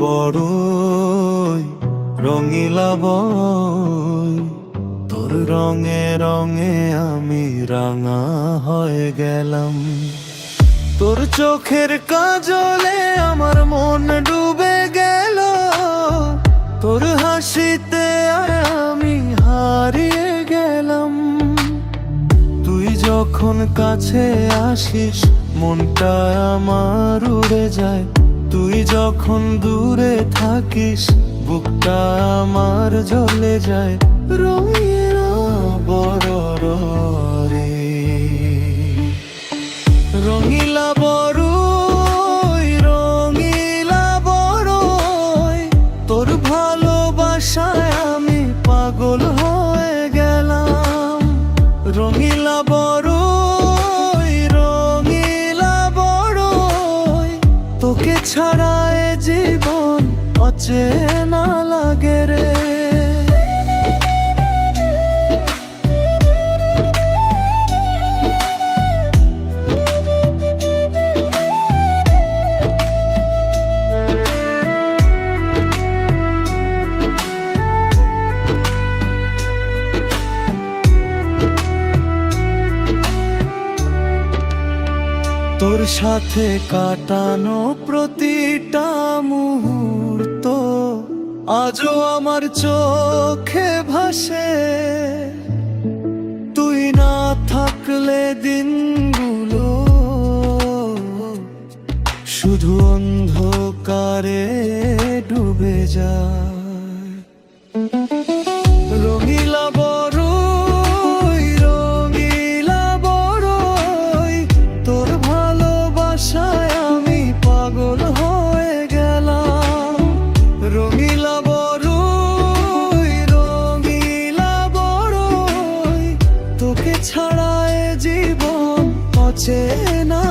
বড়ই রঙিলা বড়ই, তোর রঙে রঙে আমি রাঙা হয়ে গেলাম। তোর চোখের কাজলে আমার মন ডুবে গেল, তোর হাসিতে আমি হারিয়ে গেলাম। তুই যখন কাছে আসিস মনটা আমার উড়ে যায়, তুই যখন দূরে থাকিস বুকটা আমার জ্বলে যায়। রঙিলা বড়ই রঙিলা বড়ই রঙিলা বড়ই, তোর ভালোবাসায় আমি পাগল হয়ে গেলাম। রঙিলা বড়ই রঙিলা বড়ই, তোকে ছাড়া এ জীবন অচেনা লাগে রে। তোর সাথে কাটানো প্রতিটা মুহূর্ত আজও আমার চোখে ভাসে। তুই না থাকলে দিনগুলো শুধু অন্ধকারে ডুবে যায়। রঙিলা বড়ই রঙিলা বড়ই, তোর ভালোবাসায় আমি পাগল হয়ে গেলাম। রঙিলা বড়ই রঙিলা বড়ই, তোকে ছাড়া এ জীবন অচেনা